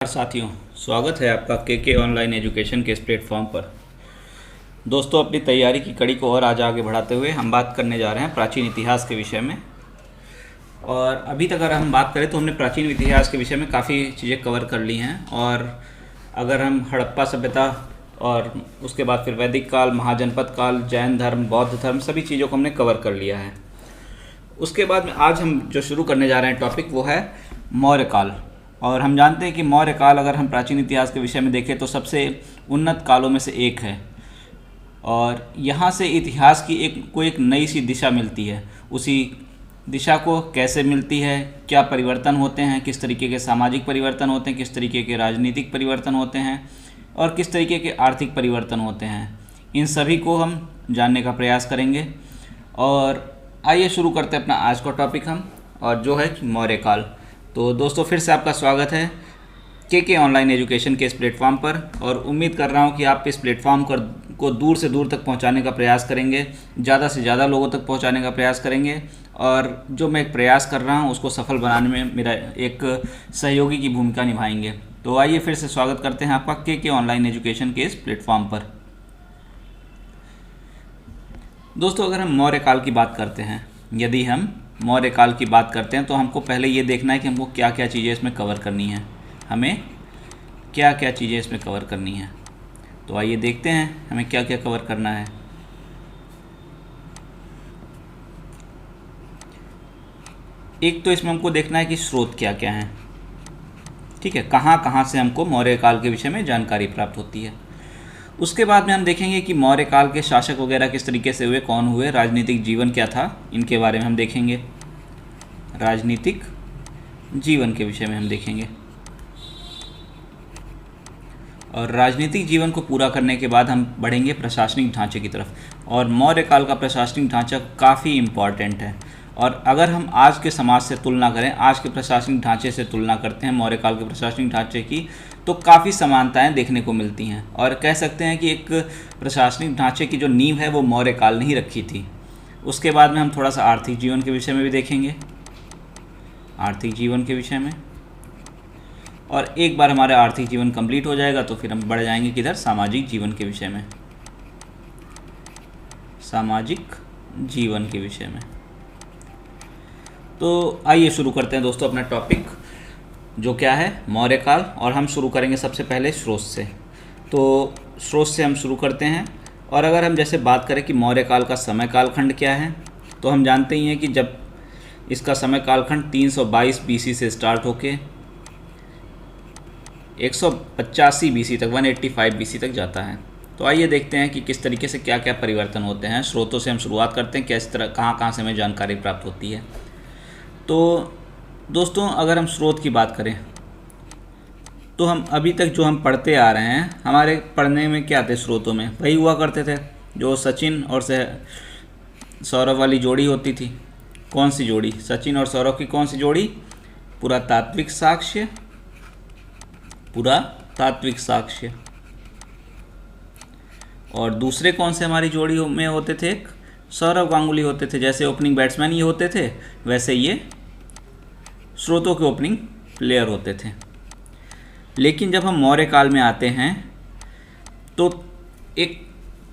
साथियों, स्वागत है आपका के ऑनलाइन एजुकेशन के इस प्लेटफॉर्म पर। दोस्तों, अपनी तैयारी की कड़ी को और आज आगे बढ़ाते हुए हम बात करने जा रहे हैं प्राचीन इतिहास के विषय में। और अभी तक अगर हम बात करें तो हमने प्राचीन इतिहास के विषय में काफ़ी चीज़ें कवर कर ली हैं। और अगर हम हड़प्पा सभ्यता और उसके बाद फिर वैदिक काल, महाजनपद काल, जैन धर्म, बौद्ध धर्म, सभी चीज़ों को हमने कवर कर लिया है। उसके बाद में आज हम जो शुरू करने जा रहे हैं टॉपिक, वो है मौर्य काल। और हम जानते हैं कि मौर्य काल अगर हम प्राचीन इतिहास के विषय में देखें तो सबसे उन्नत कालों में से एक है। और यहाँ से इतिहास की एक नई सी दिशा मिलती है। उसी दिशा को कैसे मिलती है, क्या परिवर्तन होते हैं, किस तरीके के सामाजिक परिवर्तन होते हैं, किस तरीके के राजनीतिक परिवर्तन होते हैं और किस तरीके के आर्थिक परिवर्तन होते हैं, इन सभी को हम जानने का प्रयास करेंगे। और आइए शुरू करते हैं अपना आज का टॉपिक हम, और जो है मौर्य काल। तो दोस्तों, फिर से आपका स्वागत है के ऑनलाइन एजुकेशन के इस प्लेटफॉर्म पर। और उम्मीद कर रहा हूं कि आप इस प्लेटफॉर्म को दूर से दूर तक पहुंचाने का प्रयास करेंगे, ज़्यादा से ज़्यादा लोगों तक पहुंचाने का प्रयास करेंगे। और जो मैं एक प्रयास कर रहा हूं उसको सफल बनाने में मेरा एक सहयोगी की भूमिका निभाएंगे। तो आइए फिर से स्वागत करते हैं आपका के ऑनलाइन एजुकेशन के इस प्लेटफॉर्म पर। दोस्तों, अगर हम मौर्य काल की बात करते हैं, यदि हम मौर्य काल की बात करते हैं तो हमको पहले ये देखना है कि हमको क्या क्या चीज़ें इसमें कवर करनी है, हमें क्या क्या चीज़ें इसमें कवर करनी है। तो आइए देखते हैं हमें क्या क्या कवर करना है। एक तो इसमें हमको देखना है कि स्रोत क्या क्या हैं, ठीक है, कहाँ कहाँ से हमको मौर्य काल के विषय में जानकारी प्राप्त होती है। उसके बाद में हम देखेंगे कि मौर्य काल के शासक वगैरह किस तरीके से हुए, कौन हुए, राजनीतिक जीवन क्या था, इनके बारे में हम देखेंगे। राजनीतिक जीवन के विषय में हम देखेंगे। और राजनीतिक जीवन को पूरा करने के बाद हम बढ़ेंगे प्रशासनिक ढांचे की तरफ। और मौर्य काल का प्रशासनिक ढांचा काफ़ी इम्पॉर्टेंट है। और अगर हम आज के समाज से तुलना करें, आज के प्रशासनिक ढांचे से तुलना करते हैं मौर्य काल के प्रशासनिक ढांचे की, तो काफ़ी समानताएं देखने को मिलती हैं। और कह सकते हैं कि एक प्रशासनिक ढांचे की जो नींव है वो मौर्य काल ने ही रखी थी। उसके बाद में हम थोड़ा सा आर्थिक जीवन के विषय में भी देखेंगे, आर्थिक जीवन के विषय में। और एक बार हमारा आर्थिक जीवन कंप्लीट हो जाएगा तो फिर हम बढ़ जाएंगे किधर, सामाजिक जीवन के विषय में, सामाजिक जीवन के विषय में। तो आइए शुरू करते हैं दोस्तों अपना टॉपिक, जो क्या है मौर्य काल। और हम शुरू करेंगे सबसे पहले स्रोत से। तो स्रोत से हम शुरू करते हैं। और अगर हम जैसे बात करें कि मौर्य काल का समय कालखंड क्या है, तो हम जानते ही हैं कि जब इसका समय कालखंड 322 BC से स्टार्ट होके 185 BC तक, 185 BC तक जाता है। तो आइए देखते हैं कि किस तरीके से क्या क्या परिवर्तन होते हैं। स्रोतों से हम शुरुआत करते हैं, किस तरह कहाँ कहाँ से हमें जानकारी प्राप्त होती है। तो दोस्तों, अगर हम स्रोत की बात करें तो हम अभी तक जो हम पढ़ते आ रहे हैं, हमारे पढ़ने में क्या थे, स्रोतों में वही हुआ करते थे जो सचिन और सौरभ वाली जोड़ी होती थी। कौन सी जोड़ी, सचिन और सौरभ की कौन सी जोड़ी, पुरातात्विक साक्ष्य, पुरातात्विक साक्ष्य। और दूसरे कौन से हमारी जोड़ी में होते थे, एक सौरभ गांगुली होते थे। जैसे ओपनिंग बैट्समैन ये होते थे, वैसे ये स्रोतों के ओपनिंग प्लेयर होते थे। लेकिन जब हम मौर्य काल में आते हैं तो एक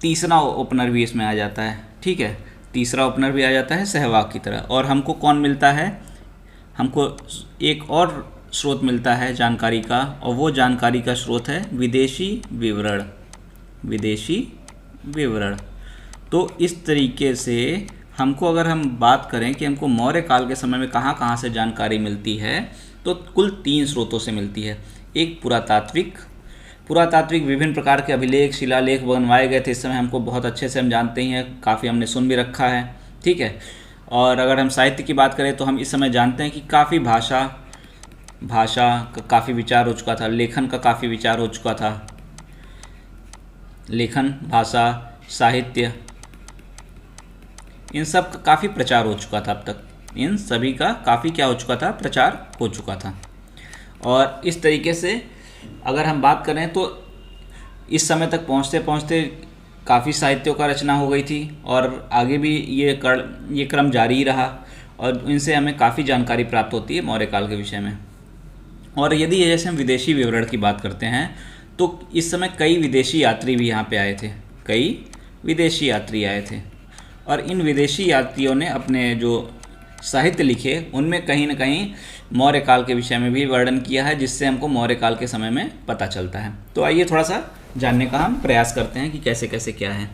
तीसरा ओपनर भी इसमें आ जाता है, ठीक है, तीसरा ओपनर भी आ जाता है सहवाग की तरह। और हमको कौन मिलता है, हमको एक और स्रोत मिलता है जानकारी का, और वो जानकारी का स्रोत है विदेशी विवरण, विदेशी विवरण। तो इस तरीके से हमको अगर हम बात करें कि हमको मौर्य काल के समय में कहाँ कहाँ से जानकारी मिलती है, तो कुल 3 स्रोतों से मिलती है। एक पुरातात्विक, पुरातात्विक विभिन्न प्रकार के अभिलेख, शिलालेख बनवाए गए थे इस समय, हमको बहुत अच्छे से हम जानते ही हैं, काफ़ी हमने सुन भी रखा है, ठीक है। और अगर हम साहित्य की बात करें तो हम इस समय जानते हैं कि काफ़ी भाषा का काफ़ी विचार हो चुका था, लेखन का काफ़ी विचार हो चुका था, लेखन, भाषा, साहित्य, इन सब का काफ़ी प्रचार हो चुका था। अब तक इन सभी का काफ़ी क्या हो चुका था, प्रचार हो चुका था। और इस तरीके से अगर हम बात करें तो इस समय तक पहुंचते पहुंचते काफ़ी साहित्यों का रचना हो गई थी, और आगे भी ये क्रम जारी ही रहा। और इनसे हमें काफ़ी जानकारी प्राप्त होती है मौर्य काल के विषय में। और यदि जैसे हम विदेशी विवरण की बात करते हैं तो इस समय कई विदेशी यात्री भी यहाँ पे आए थे, कई विदेशी यात्री आए थे, और इन विदेशी यात्रियों ने अपने जो साहित्य लिखे उनमें कहीं ना कहीं मौर्य काल के विषय में भी वर्णन किया है, जिससे हमको मौर्य काल के समय में पता चलता है। तो आइए थोड़ा सा जानने का हम प्रयास करते हैं कि कैसे कैसे क्या है।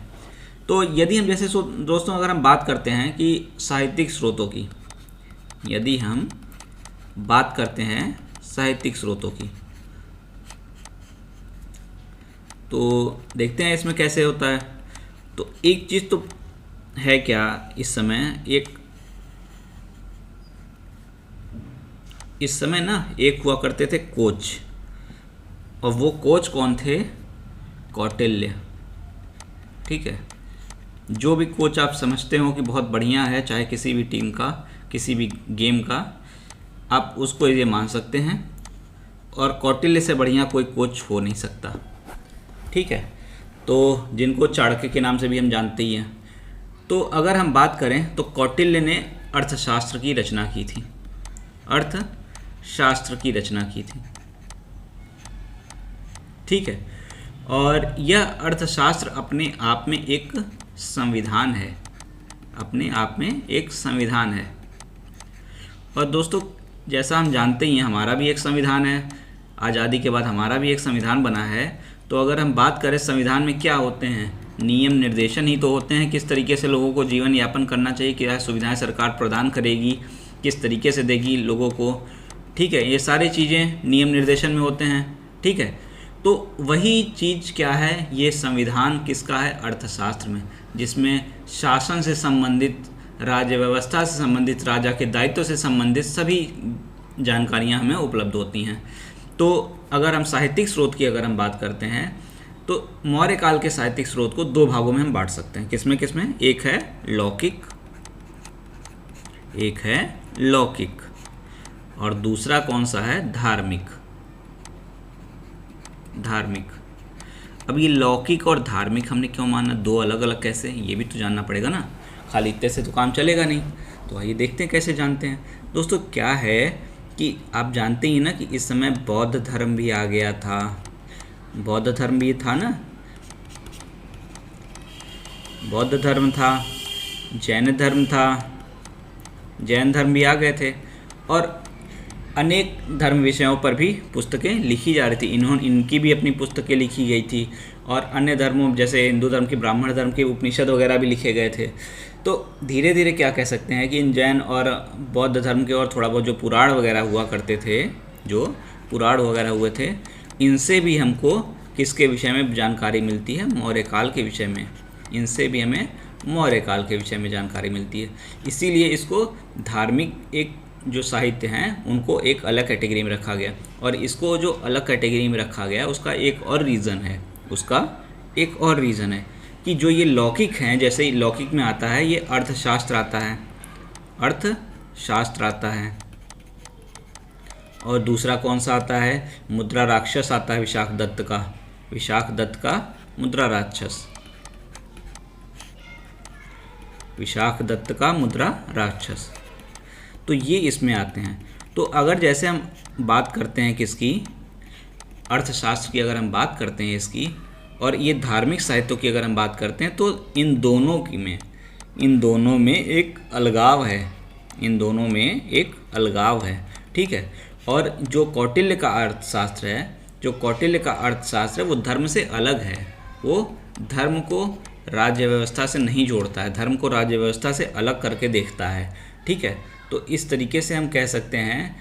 तो यदि हम जैसे दोस्तों अगर हम बात करते हैं कि साहित्यिक स्रोतों की, यदि हम बात करते हैं साहित्यिक स्रोतों की, तो देखते हैं इसमें कैसे होता है। तो एक चीज़ तो है क्या, इस समय ना एक हुआ करते थे कोच, और वो कोच कौन थे? कौटिल्य। ठीक है, जो भी कोच आप समझते हो कि बहुत बढ़िया है, चाहे किसी भी टीम का, किसी भी गेम का, आप उसको ये मान सकते हैं, और कौटिल्य से बढ़िया कोई कोच हो नहीं सकता। ठीक है, तो जिनको चाणक्य के नाम से भी हम जानते ही हैं। तो अगर हम बात करें तो कौटिल्य ने अर्थशास्त्र की रचना की थी, अर्थशास्त्र की रचना की थी। ठीक है, और यह अर्थशास्त्र अपने आप में एक संविधान है, अपने आप में एक संविधान है। और दोस्तों जैसा हम जानते ही हैं, हमारा भी एक संविधान है, आज़ादी के बाद हमारा भी एक संविधान बना है। तो अगर हम बात करें संविधान में क्या होते हैं, नियम निर्देशन ही तो होते हैं, किस तरीके से लोगों को जीवन यापन करना चाहिए, क्या सुविधाएं सरकार प्रदान करेगी, किस तरीके से देगी लोगों को। ठीक है, ये सारी चीज़ें नियम निर्देशन में होते हैं। ठीक है, तो वही चीज़ क्या है, ये संविधान किसका है? अर्थशास्त्र में, जिसमें शासन से संबंधित, राज्य व्यवस्था से संबंधित, राजा के दायित्व से संबंधित सभी जानकारियाँ हमें उपलब्ध होती हैं। तो अगर हम साहित्यिक स्रोत की अगर हम बात करते हैं तो मौर्य काल के साहित्यिक स्रोत को दो भागों में हम बांट सकते हैं। किसमें किसमें? एक है लौकिक, एक है लौकिक, और दूसरा कौन सा है? धार्मिक। धार्मिक। अब ये लौकिक और धार्मिक हमने क्यों माना, दो अलग अलग कैसे, ये भी तो जानना पड़ेगा ना, खाली इतने से तो काम चलेगा नहीं। तो आइए देखते हैं कैसे जानते हैं। दोस्तों क्या है कि आप जानते ही ना कि इस समय बौद्ध धर्म भी आ गया था, बौद्ध धर्म भी था ना, बौद्ध धर्म था, जैन धर्म था, जैन धर्म भी आ गए थे, और अनेक धर्म विषयों पर भी पुस्तकें लिखी जा रही थी। इनकी भी अपनी पुस्तकें लिखी गई थी, और अन्य धर्मों जैसे हिंदू धर्म की, ब्राह्मण धर्म के उपनिषद वगैरह भी लिखे गए थे। तो धीरे धीरे क्या कह सकते हैं कि इन जैन और बौद्ध धर्म के और थोड़ा बहुत जो पुराण वगैरह हुआ करते थे, जो पुराण वगैरह हुए थे, इनसे भी हमको किसके विषय में जानकारी मिलती है? मौर्य काल के विषय में। इनसे भी हमें मौर्य काल के विषय में जानकारी मिलती है। इसीलिए इसको धार्मिक एक जो साहित्य हैं उनको एक अलग कैटेगरी में रखा गया, और इसको जो अलग कैटेगरी में रखा गया उसका एक और रीज़न है, उसका एक और रीज़न है कि जो ये लौकिक हैं, जैसे लौकिक में आता है ये अर्थशास्त्र आता है, अर्थशास्त्र आता है, और दूसरा कौन सा आता है? मुद्रा राक्षस आता है, विशाख दत्त का, विशाख दत्त का मुद्रा राक्षस, विशाख दत्त का मुद्रा राक्षस। तो ये इसमें आते हैं। तो अगर जैसे हम बात करते हैं किसकी, अर्थशास्त्र की अगर हम बात करते हैं इसकी, और ये धार्मिक साहित्यों की अगर हम बात करते हैं, तो इन दोनों में एक अलगाव है, इन दोनों में एक अलगाव है। ठीक है, और जो कौटिल्य का अर्थशास्त्र है, जो कौटिल्य का अर्थशास्त्र है वो धर्म से अलग है, वो धर्म को राज्य व्यवस्था से नहीं जोड़ता है, धर्म को राज्य व्यवस्था से अलग करके देखता है। ठीक है, तो इस तरीके से हम कह सकते हैं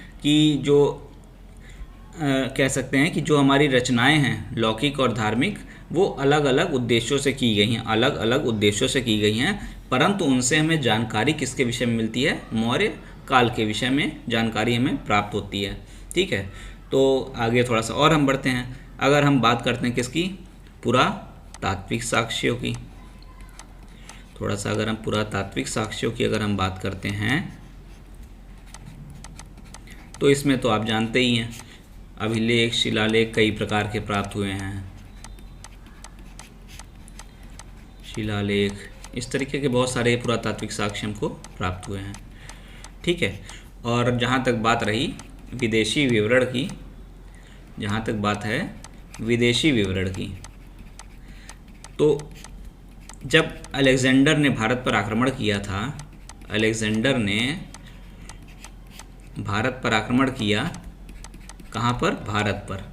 कि जो हमारी रचनाएं हैं लौकिक और धार्मिक, वो अलग अलग उद्देश्यों से की गई हैं, अलग अलग उद्देश्यों से की गई हैं, परंतु उनसे हमें जानकारी किसके विषय में मिलती है? मौर्य काल के विषय में जानकारी हमें प्राप्त होती है। ठीक है, तो आगे थोड़ा सा और हम बढ़ते हैं। अगर हम बात करते हैं किसकी? पुरातात्विक साक्ष्यों की। थोड़ा सा अगर हम पुरातात्विक साक्ष्यों की अगर हम बात करते हैं तो इसमें तो आप जानते ही हैं, अभिलेख, शिलालेख कई प्रकार के प्राप्त हुए हैं, शिलालेख, इस तरीके के बहुत सारे पुरातात्विक साक्ष्य हमको प्राप्त हुए हैं। ठीक है, और जहाँ तक बात रही विदेशी विवरण की, जहाँ तक बात है विदेशी विवरण की, तो जब अलेक्जेंडर ने भारत पर आक्रमण किया था, अलेक्जेंडर ने भारत पर आक्रमण किया, कहाँ पर? भारत पर।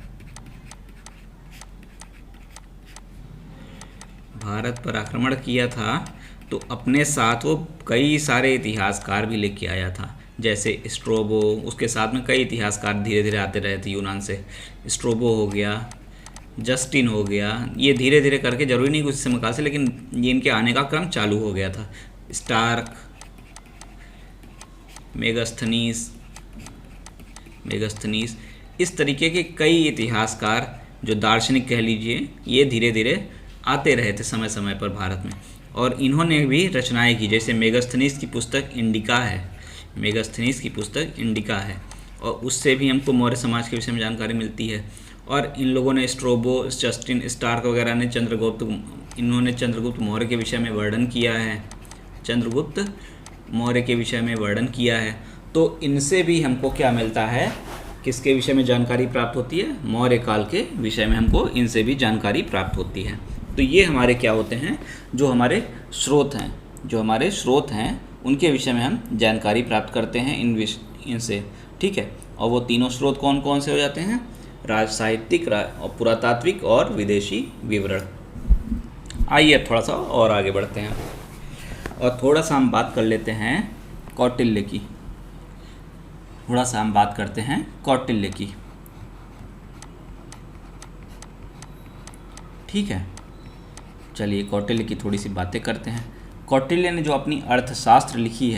भारत पर आक्रमण किया था तो अपने साथ वो कई सारे इतिहासकार भी लेके आया था, जैसे स्ट्रोबो, उसके साथ में कई इतिहासकार धीरे धीरे आते रहे थे यूनान से। स्ट्रोबो हो गया, जस्टिन हो गया, ये धीरे धीरे करके, जरूरी नहीं कुछ समय काल से, लेकिन ये इनके आने का क्रम चालू हो गया था। स्टार्क, मेगास्थनीस, इस तरीके के कई इतिहासकार, जो दार्शनिक कह लीजिए, ये धीरे धीरे आते रहे थे समय समय पर भारत में, और इन्होंने भी रचनाएं की। जैसे मेगास्थनीस की पुस्तक इंडिका है, और उससे भी हमको मौर्य समाज के विषय में जानकारी मिलती है। और इन लोगों ने, स्ट्रोबो, जस्टिन, स्टार्क वगैरह ने चंद्रगुप्त मौर्य के विषय में वर्णन किया है। तो इनसे भी हमको क्या मिलता है? किसके विषय में जानकारी प्राप्त होती है? मौर्य काल के विषय में हमको इनसे भी जानकारी प्राप्त होती है। तो ये हमारे क्या होते हैं? जो हमारे स्रोत हैं उनके विषय में हम जानकारी प्राप्त करते हैं इनसे, ठीक है। और वो तीनों स्रोत कौन कौन से हो जाते हैं? साहित्यिक, पुरातात्विक और विदेशी विवरण। आइए अब थोड़ा सा और आगे बढ़ते हैं और थोड़ा सा हम बात कर लेते हैं कौटिल्य की। ठीक है, चलिए कौटिल्य की थोड़ी सी बातें करते हैं। कौटिल्य ने जो अपनी अर्थशास्त्र लिखी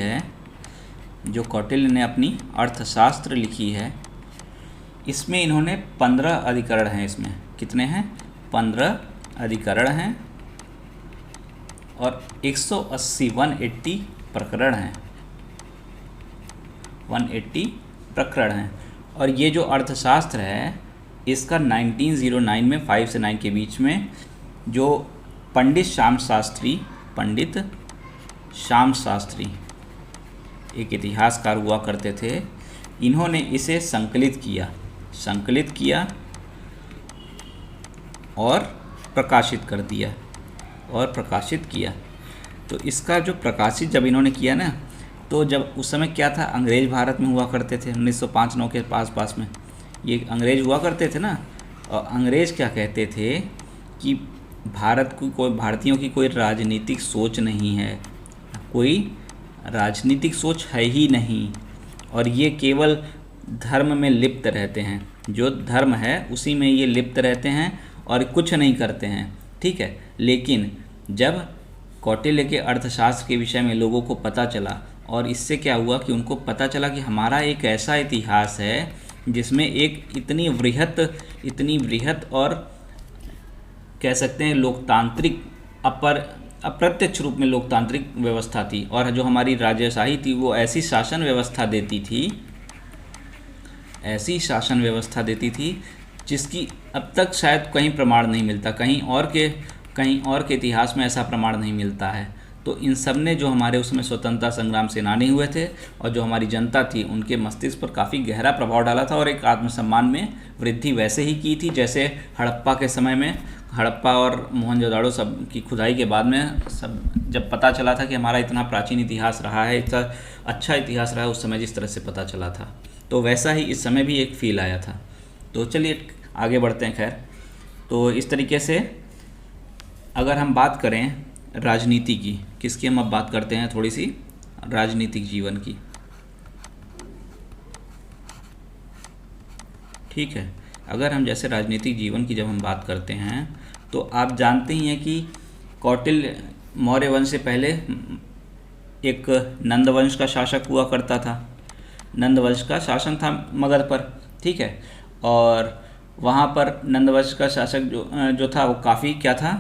है, इसमें इन्होंने 15 अधिकरण हैं। इसमें कितने हैं? 15 अधिकरण हैं और 180 प्रकरण हैं। 180 प्रकरण हैं। और ये जो अर्थशास्त्र है, इसका 1909 में 5 से 9 के बीच में जो पंडित श्याम शास्त्री एक इतिहासकार हुआ करते थे, इन्होंने इसे संकलित किया और प्रकाशित किया। तो इसका जो प्रकाशित जब इन्होंने किया ना, तो जब उस समय क्या था, अंग्रेज भारत में हुआ करते थे 1905-9 के पास में ये अंग्रेज हुआ करते थे ना। और अंग्रेज क्या कहते थे कि भारतीयों की कोई राजनीतिक सोच नहीं है, कोई राजनीतिक सोच है ही नहीं, और ये केवल धर्म में लिप्त रहते हैं। जो धर्म है उसी में ये लिप्त रहते हैं और कुछ नहीं करते हैं, ठीक है। लेकिन जब कौटिल्य के अर्थशास्त्र के विषय में लोगों को पता चला, और इससे क्या हुआ कि उनको पता चला कि हमारा एक ऐसा इतिहास है जिसमें एक इतनी वृहत और कह सकते हैं लोकतांत्रिक, अप्रत्यक्ष रूप में लोकतांत्रिक व्यवस्था थी, और जो हमारी राजेशाही थी वो ऐसी शासन व्यवस्था देती थी जिसकी अब तक शायद कहीं प्रमाण नहीं मिलता, कहीं और के इतिहास में ऐसा प्रमाण नहीं मिलता है। तो इन सब ने, जो हमारे उसमें स्वतंत्रता संग्राम सेनानी हुए थे और जो हमारी जनता थी, उनके मस्तिष्क पर काफ़ी गहरा प्रभाव डाला था और एक आत्मसम्मान में वृद्धि वैसे ही की थी जैसे हड़प्पा के समय में, हड़प्पा और मोहनजोदाड़ो सब की खुदाई के बाद में सब जब पता चला था कि हमारा इतना प्राचीन इतिहास रहा है, इतना अच्छा इतिहास रहा है, उस समय जिस तरह से पता चला था, तो वैसा ही इस समय भी एक फील आया था। तो चलिए आगे बढ़ते हैं। खैर, तो इस तरीके से अगर हम बात करें राजनीति की, किसकी हम अब बात करते हैं, थोड़ी सी राजनीतिक जीवन की, ठीक है। अगर हम जैसे राजनीतिक जीवन की जब हम बात करते हैं, तो आप जानते ही हैं कि कौटिल्य मौर्य वंश से पहले एक नंद वंश का शासक हुआ करता था। नंद वंश का शासन था मगध पर, ठीक है। और वहाँ पर नंद वंश का शासक जो था वो काफ़ी क्या था,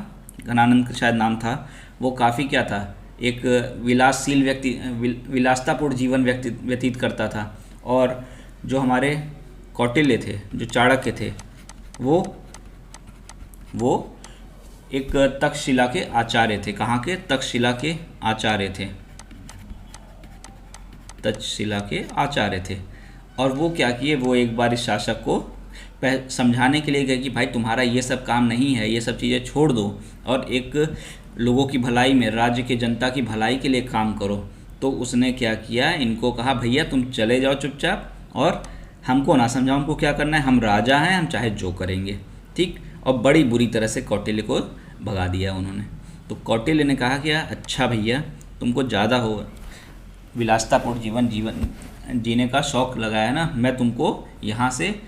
घनानंद शायद नाम था, वो काफ़ी क्या था, एक विलासशील विलासतापूर्ण जीवन व्यतीत करता था। और जो हमारे कौटिल्य थे, जो चाणक्य थे, वो एक तक्षशिला के आचार्य थे। कहाँ के? तक्षशिला के आचार्य थे। और वो क्या किए, वो एक बार इस शासक को समझाने के लिए गए कि भाई तुम्हारा ये सब काम नहीं है, ये सब चीज़ें छोड़ दो और एक लोगों की भलाई में, राज्य के जनता की भलाई के लिए काम करो। तो उसने क्या किया, इनको कहा भैया तुम चले जाओ चुपचाप और हमको ना समझाओ, हमको क्या करना है, हम राजा हैं, हम चाहे जो करेंगे। ठीक। और बड़ी बुरी तरह से कौटिल्य को भगा दिया उन्होंने। तो कौटिल्य ने कहा कि अच्छा भैया तुमको ज़्यादा हो विलासतापूर्ण जीवन जीने का शौक़ लगाया ना, मैं तुमको यहाँ से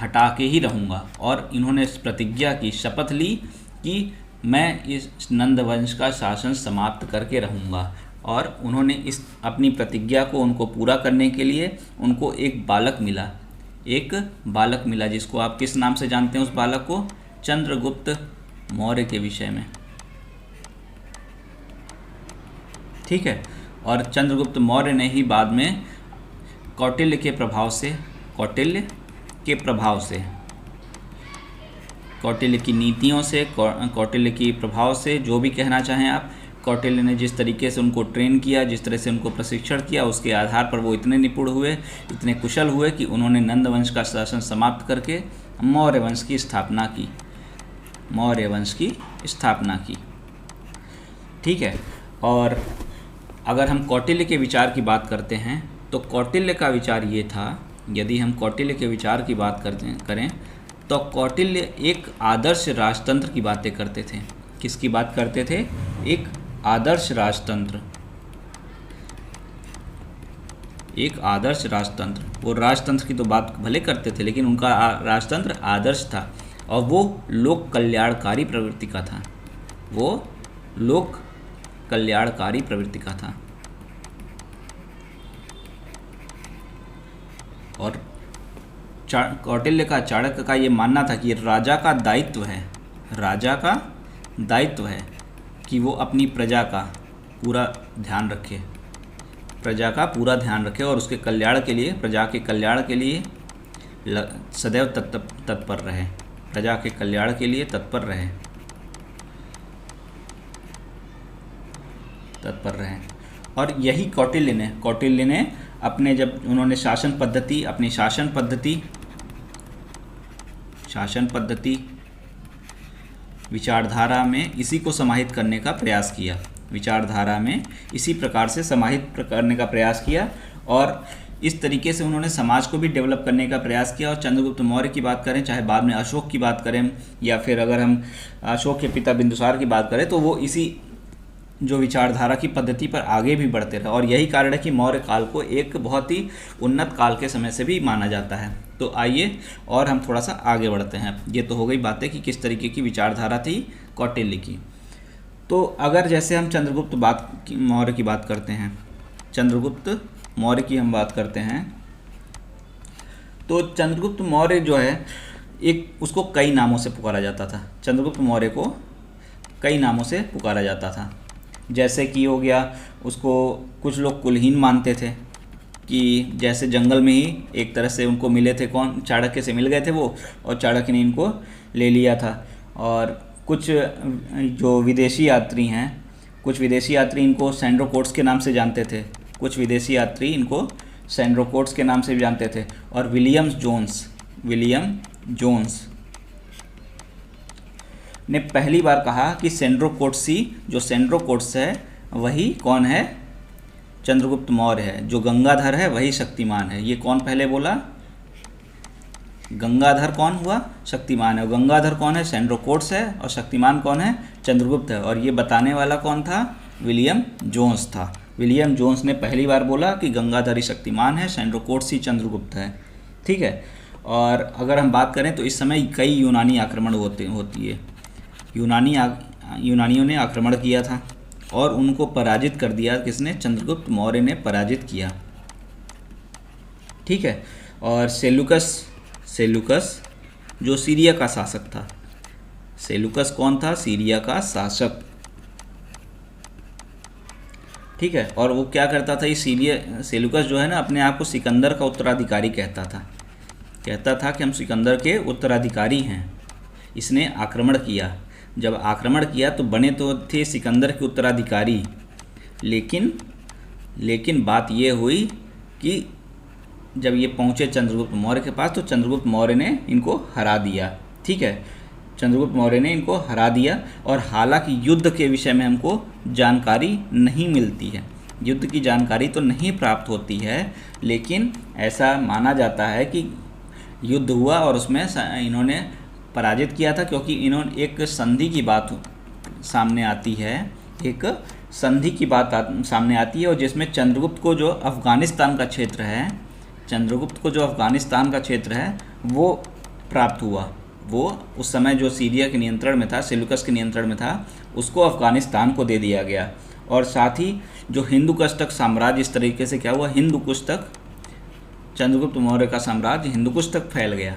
हटा के ही रहूँगा। और इन्होंने प्रतिज्ञा की, शपथ ली कि मैं इस नंद वंश का शासन समाप्त करके रहूँगा। और उन्होंने इस अपनी प्रतिज्ञा को उनको पूरा करने के लिए उनको एक बालक मिला, जिसको आप किस नाम से जानते हैं उस बालक को, चंद्रगुप्त मौर्य के विषय में। ठीक है। और चंद्रगुप्त मौर्य ने ही बाद में कौटिल्य के प्रभाव से, कौटिल्य की नीतियों से, कौटिल्य की प्रभाव से, जो भी कहना चाहें आप, कौटिल्य ने जिस तरीके से उनको ट्रेन किया, जिस तरह से उनको प्रशिक्षण किया, उसके आधार पर वो इतने निपुण हुए, इतने कुशल हुए कि उन्होंने नंद वंश का शासन समाप्त करके मौर्य वंश की स्थापना की। ठीक है। और अगर हम कौटिल्य के विचार की बात करते हैं तो कौटिल्य का विचार ये था, यदि हम कौटिल्य के विचार की बात करें तो कौटिल्य एक आदर्श राजतंत्र की बातें करते थे। किसकी बात करते थे? एक आदर्श राजतंत्र, वो राजतंत्र की तो बात भले करते थे, लेकिन उनका राजतंत्र आदर्श था और वो लोक कल्याणकारी प्रवृत्ति का था। और कौटिल्य का, चाणक्य का ये मानना था कि राजा का दायित्व है कि वो अपनी प्रजा का पूरा ध्यान रखे और उसके कल्याण के लिए, प्रजा के कल्याण के लिए सदैव तत्पर रहे। और यही कौटिल्य ने अपने, जब उन्होंने शासन पद्धति विचारधारा में इसी को समाहित करने का प्रयास किया, और इस तरीके से उन्होंने समाज को भी डेवलप करने का प्रयास किया। और चंद्रगुप्त मौर्य की बात करें, चाहे बाद में अशोक की बात करें, या फिर अगर हम अशोक के पिता बिंदुसार की बात करें, तो वो इसी जो विचारधारा की पद्धति पर आगे भी बढ़ते रहे। और यही कारण है कि मौर्य काल को एक बहुत ही उन्नत काल के समय से भी माना जाता है। तो आइए और हम थोड़ा सा आगे बढ़ते हैं। ये तो हो गई बातें कि किस तरीके की विचारधारा थी कौटिल्य की। तो अगर जैसे हम चंद्रगुप्त मौर्य की बात करते हैं, तो चंद्रगुप्त मौर्य जो है, उसको कई नामों से पुकारा जाता था। चंद्रगुप्त मौर्य को कई नामों से पुकारा जाता था। जैसे कि हो गया, उसको कुछ लोग कुलहीन मानते थे कि जैसे जंगल में ही एक तरह से उनको मिले थे, चाणक्य से मिल गए थे वो, और चाणक्य ने इनको ले लिया था। और कुछ जो विदेशी यात्री इनको सैंड्रोकोट्स के नाम से जानते थे। और विलियम जोन्स ने पहली बार कहा कि सेंड्रोकोट्स है वही कौन है? चंद्रगुप्त मौर्य है। जो गंगाधर है वही शक्तिमान है। ये कौन पहले बोला? गंगाधर कौन हुआ? शक्तिमान है। और गंगाधर कौन है? सेंड्रोकोट्स है। और शक्तिमान कौन है? चंद्रगुप्त है। और ये बताने वाला कौन था? विलियम जोन्स था। विलियम जोन्स ने पहली बार बोला कि गंगाधर ही शक्तिमान है, सेंड्रोकोट्स ही चंद्रगुप्त है। ठीक है। और अगर हम बात करें तो इस समय कई यूनानी आक्रमण होती है। यूनानियों ने आक्रमण किया था और उनको पराजित कर दिया। किसने? चंद्रगुप्त मौर्य ने पराजित किया। ठीक है। और सेलुकस जो सीरिया का शासक था। सेलुकस कौन था? सीरिया का शासक। ठीक है। और वो क्या करता था? सेलुकस जो है ना, अपने आप को सिकंदर का उत्तराधिकारी कहता था कि हम सिकंदर के उत्तराधिकारी हैं। इसने आक्रमण किया। जब आक्रमण किया तो बने तो थे सिकंदर के उत्तराधिकारी, लेकिन बात ये हुई कि जब ये पहुँचे चंद्रगुप्त मौर्य के पास तो चंद्रगुप्त मौर्य ने इनको हरा दिया। ठीक है, चंद्रगुप्त मौर्य ने इनको हरा दिया। और हालांकि युद्ध के विषय में हमको जानकारी नहीं मिलती है, युद्ध की जानकारी तो नहीं प्राप्त होती है, लेकिन ऐसा माना जाता है कि युद्ध हुआ और उसमें इन्होंने पराजित किया था, क्योंकि इन्होंने एक संधि की बात सामने आती है, एक संधि की बात सामने आती है, और जिसमें चंद्रगुप्त को जो अफ़गानिस्तान का क्षेत्र है, चंद्रगुप्त को जो अफ़गानिस्तान का क्षेत्र है वो प्राप्त हुआ। वो उस समय जो सीरिया के नियंत्रण में था, सेल्यूकस के नियंत्रण में था, उसको अफ़गानिस्तान को दे दिया गया। और साथ ही जो हिंदू कुश तक साम्राज्य इस तरीके से क्या हुआ, हिंदू कुश तक, चंद्रगुप्त मौर्य का साम्राज्य हिंदू कुश तक फैल गया।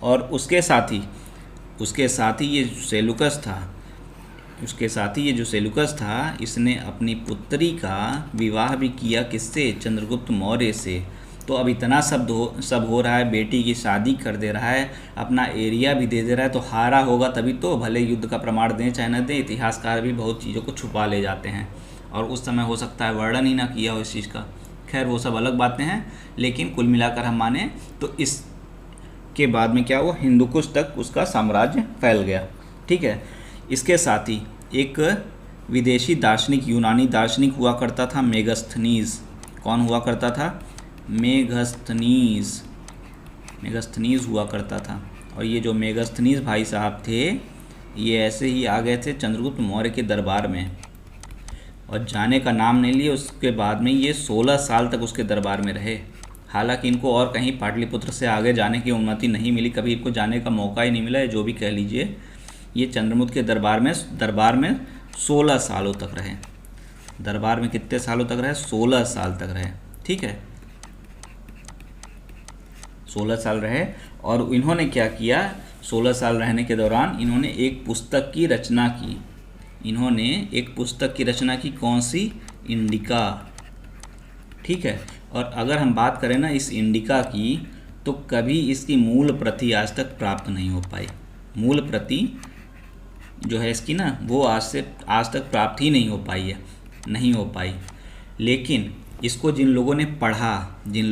और उसके साथ ही ये सेल्यूकस था, उसके साथ ही ये जो सेल्यूकस था, इसने अपनी पुत्री का विवाह भी किया किससे, चंद्रगुप्त मौर्य से। तो अब इतना सब हो रहा है, बेटी की शादी कर दे रहा है, अपना एरिया भी दे दे रहा है, तो हारा होगा तभी तो, भले युद्ध का प्रमाण दें चाहे न दें, इतिहासकार भी बहुत चीज़ों को छुपा ले जाते हैं और उस समय हो सकता है वर्णन ही ना किया हो इस चीज़ का। खैर वो सब अलग बातें हैं, लेकिन कुल मिलाकर हम माने तो इसके बाद में क्या हुआ, हिंदू कुश तक उसका साम्राज्य फैल गया। ठीक है, इसके साथ ही एक विदेशी दार्शनिक, यूनानी दार्शनिक हुआ करता था, मेगस्थनीज। कौन हुआ करता था, मेगस्थनीज हुआ करता था। और ये जो मेगस्थनीज भाई साहब थे, ये ऐसे ही आ गए थे चंद्रगुप्त मौर्य के दरबार में और जाने का नाम नहीं लिए। उसके बाद में ये 16 साल तक उसके दरबार में रहे। हालांकि इनको और कहीं पाटलिपुत्र से आगे जाने की अनुमति नहीं मिली, कभी इनको जाने का मौका ही नहीं मिला, जो भी कह लीजिए। ये चंद्रगुप्त के दरबार में 16 सालों तक रहे। दरबार में कितने सालों तक रहे, 16 साल तक रहे। ठीक है, 16 साल रहे। और इन्होंने क्या किया, 16 साल रहने के दौरान इन्होंने एक पुस्तक की रचना की। इन्होंने एक पुस्तक की रचना की, कौन सी, इंडिका। ठीक है, और अगर हम बात करें ना इस इंडिका की, तो कभी इसकी मूल प्रति आज तक प्राप्त नहीं हो पाई। मूल प्रति जो है इसकी ना, वो आज तक प्राप्त ही नहीं हो पाई। लेकिन इसको जिन लोगों ने पढ़ा, जिन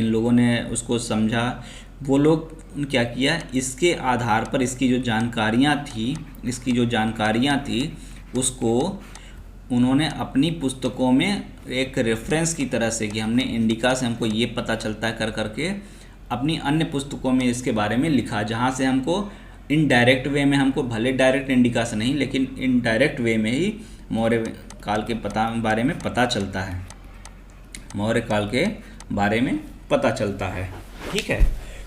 लोगों ने उसको समझा, वो लोग क्या किया, इसके आधार पर इसकी जो जानकारियाँ थी उसको उन्होंने अपनी पुस्तकों में एक रेफरेंस की तरह से, कि हमने इंडिका से हमको ये पता चलता है कर करके, अपनी अन्य पुस्तकों में इसके बारे में लिखा, जहाँ से हमको इनडायरेक्ट वे में, हमको भले डायरेक्ट इंडिका से नहीं लेकिन इनडायरेक्ट वे में ही मौर्य काल के बारे में पता चलता है। मौर्य काल के बारे में पता चलता है। ठीक है,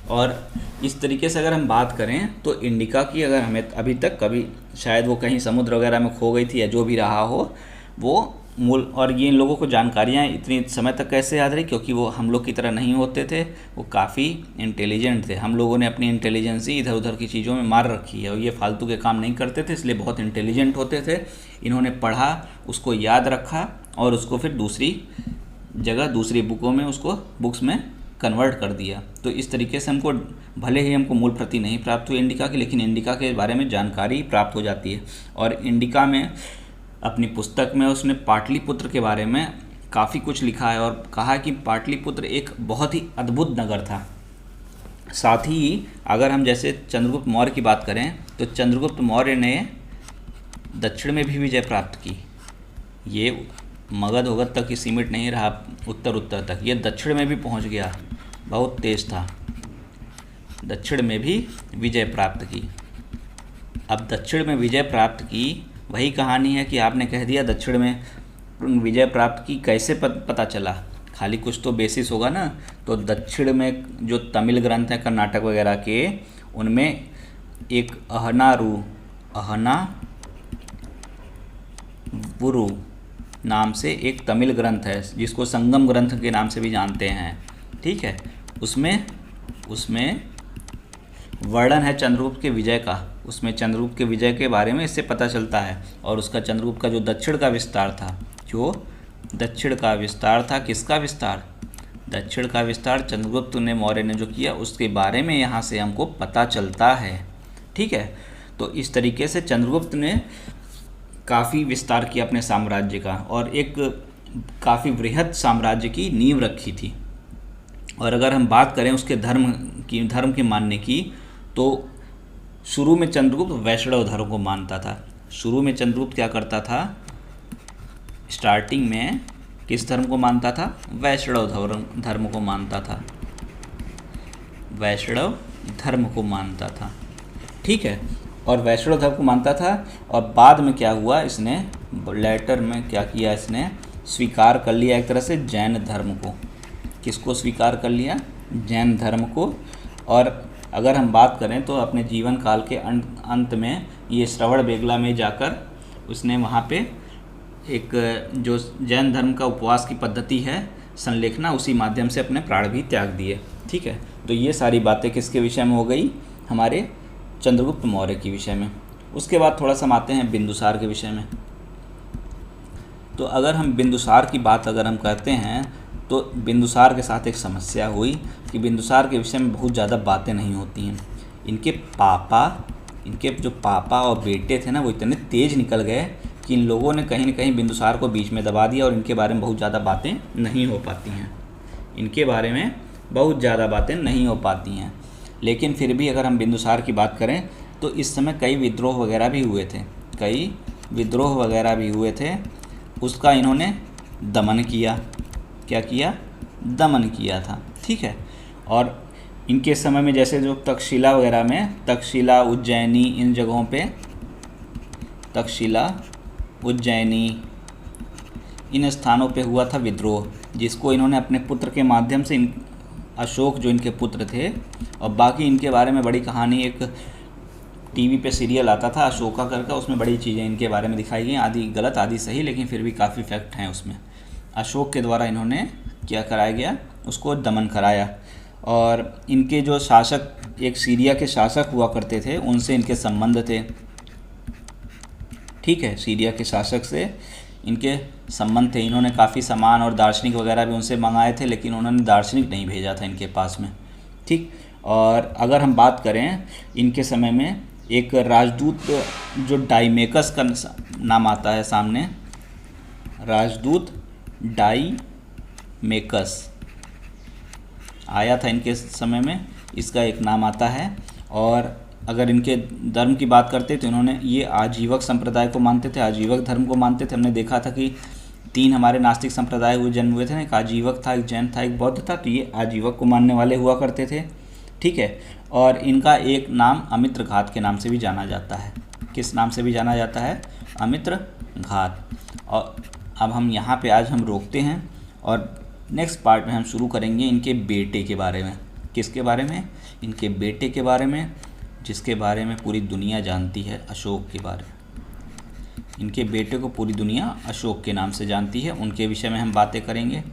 और इस तरीके से अगर हम बात करें तो इंडिका की, अगर हमें अभी तक कभी शायद वो कहीं समुद्र वगैरह में खो गई थी या जो भी रहा हो, वो मूल, और ये इन लोगों को जानकारियाँ इतनी समय तक कैसे याद रही, क्योंकि वो हम लोग की तरह नहीं होते थे, वो काफ़ी इंटेलिजेंट थे। हम लोगों ने अपनी इंटेलिजेंसी इधर उधर की चीज़ों में मार रखी है, और ये फालतू के काम नहीं करते थे, इसलिए बहुत इंटेलिजेंट होते थे। इन्होंने पढ़ा, उसको याद रखा और उसको फिर दूसरी बुक्स में कन्वर्ट कर दिया। तो इस तरीके से भले ही हमको मूल प्रति नहीं प्राप्त हुई इंडिका की, लेकिन इंडिका के बारे में जानकारी प्राप्त हो जाती है। और इंडिका में, अपनी पुस्तक में, उसने पाटलिपुत्र के बारे में काफ़ी कुछ लिखा है और कहा कि पाटलिपुत्र एक बहुत ही अद्भुत नगर था। साथ ही अगर हम जैसे चंद्रगुप्त मौर्य की बात करें, तो चंद्रगुप्त मौर्य ने दक्षिण में भी विजय प्राप्त की। ये मगध वगध तक ही सीमित नहीं रहा, उत्तर तक, ये दक्षिण में भी पहुंच गया, बहुत तेज था। दक्षिण में भी विजय प्राप्त की। अब दक्षिण में विजय प्राप्त की, वही कहानी है कि आपने कह दिया दक्षिण में विजय प्राप्त की, कैसे पता चला, खाली कुछ तो बेसिस होगा ना। तो दक्षिण में जो तमिल ग्रंथ हैं कर्नाटक वगैरह के, उनमें एक अहनावुरु नाम से एक तमिल ग्रंथ है, जिसको संगम ग्रंथ के नाम से भी जानते हैं। ठीक है, उसमें वर्णन है चंद्रगुप्त के विजय का, उसमें चंद्रगुप्त के विजय के बारे में इससे पता चलता है। और उसका चंद्रगुप्त का जो दक्षिण का विस्तार था, किसका विस्तार, दक्षिण का विस्तार चंद्रगुप्त मौर्य ने जो किया, उसके बारे में यहाँ से हमको पता चलता है। ठीक है, तो इस तरीके से चंद्रगुप्त ने काफ़ी विस्तार किया अपने साम्राज्य का, और एक काफ़ी बृहद साम्राज्य की नींव रखी थी। और अगर हम बात करें उसके धर्म के मानने की, तो शुरू में चंद्रगुप्त वैष्णव धर्म को मानता था। शुरू में चंद्रगुप्त क्या करता था, स्टार्टिंग में किस धर्म को मानता था, वैष्णव धर्म को मानता था, वैष्णव धर्म को मानता था। ठीक है, और वैष्णव धर्म को मानता था। और बाद में क्या हुआ, इसने लेटर में क्या किया, इसने स्वीकार कर लिया एक तरह से जैन धर्म को। किसको स्वीकार कर लिया, जैन धर्म को। और अगर हम बात करें तो अपने जीवन काल के अंत में ये श्रवणबेगला में जाकर उसने वहाँ पे एक जो जैन धर्म का उपवास की पद्धति है संलेखना, उसी माध्यम से अपने प्राण भी त्याग दिए। ठीक है, तो ये सारी बातें किसके विषय में हो गई, हमारे चंद्रगुप्त मौर्य के विषय में। उसके बाद थोड़ा सा आते हैं बिंदुसार के विषय में। तो अगर हम बिंदुसार की बात अगर हम करते हैं तो बिंदुसार के साथ एक समस्या हुई कि बिंदुसार के विषय में बहुत ज़्यादा बातें नहीं होती हैं। इनके जो पापा और बेटे थे ना, वो इतने तेज़ निकल गए कि इन लोगों ने कहीं न कहीं बिंदुसार को बीच में दबा दिया और इनके बारे में बहुत ज़्यादा बातें नहीं हो पाती हैं। इनके बारे में बहुत ज़्यादा बातें नहीं हो पाती हैं। लेकिन फिर भी अगर हम बिंदुसार की बात करें तो इस समय कई विद्रोह वगैरह भी हुए थे, उसका इन्होंने दमन किया। क्या किया, दमन किया था। ठीक है, और इनके समय में जैसे जो तक्षशिला वगैरह में, तक्षशिला, उज्जैनी, इन जगहों पे, तक्षशिला, उज्जैनी, इन स्थानों पे हुआ था विद्रोह, जिसको इन्होंने अपने पुत्र के माध्यम से, अशोक जो इनके पुत्र थे, और बाकी इनके बारे में बड़ी कहानी, एक टीवी पे सीरियल आता था अशोका करके, उसमें बड़ी चीज़ें इनके बारे में दिखाई गई, आधी गलत आधी सही, लेकिन फिर भी काफ़ी फैक्ट हैं उसमें। अशोक के द्वारा इन्होंने क्या कराया गया, उसको दमन कराया। और इनके जो शासक, एक सीरिया के शासक हुआ करते थे, उनसे इनके संबंध थे। ठीक है, सीरिया के शासक से इनके संबंध थे। इन्होंने काफ़ी सामान और दार्शनिक वगैरह भी उनसे मंगाए थे, लेकिन उन्होंने दार्शनिक नहीं भेजा था इनके पास में। ठीक, और अगर हम बात करें इनके समय में, एक राजदूत जो डाइमेकस का नाम आता है सामने, राजदूत डाइमेकस आया था इनके समय में, इसका एक नाम आता है। और अगर इनके धर्म की बात करते तो इन्होंने ये आजीवक संप्रदाय को मानते थे, आजीवक धर्म को मानते थे। हमने देखा था कि 3 हमारे नास्तिक संप्रदाय हुए जन्म हुए थे ना, एक आजीवक था, एक जैन था, एक बौद्ध था, तो ये आजीवक को मानने वाले हुआ करते थे। ठीक है, और इनका एक नाम अमित्र घात के नाम से भी जाना जाता है। किस नाम से भी जाना जाता है, अमित्र घात। और अब हम यहाँ पे आज हम रोकते हैं और नेक्स्ट पार्ट में हम शुरू करेंगे इनके बेटे के बारे में। किसके बारे में, इनके बेटे के बारे में, जिसके बारे में पूरी दुनिया जानती है, अशोक के बारे में। इनके बेटे को पूरी दुनिया अशोक के नाम से जानती है, उनके विषय में हम बातें करेंगे।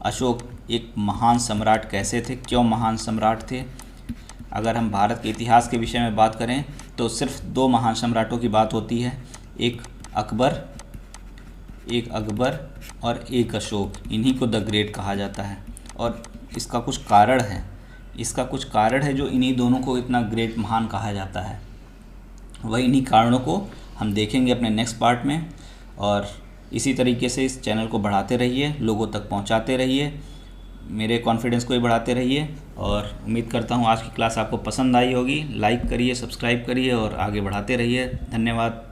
अशोक एक महान सम्राट कैसे थे, क्यों महान सम्राट थे। अगर हम भारत के इतिहास के विषय में बात करें तो सिर्फ 2 महान सम्राटों की बात होती है, एक अकबर और एक अशोक। इन्हीं को द ग्रेट कहा जाता है। और इसका कुछ कारण है जो इन्हीं दोनों को इतना ग्रेट, महान कहा जाता है। वही इन्हीं कारणों को हम देखेंगे अपने नेक्स्ट पार्ट में। और इसी तरीके से इस चैनल को बढ़ाते रहिए, लोगों तक पहुंचाते रहिए, मेरे कॉन्फिडेंस को भी बढ़ाते रहिए। और उम्मीद करता हूं आज की क्लास आपको पसंद आई होगी। लाइक करिए, सब्सक्राइब करिए और आगे बढ़ाते रहिए। धन्यवाद।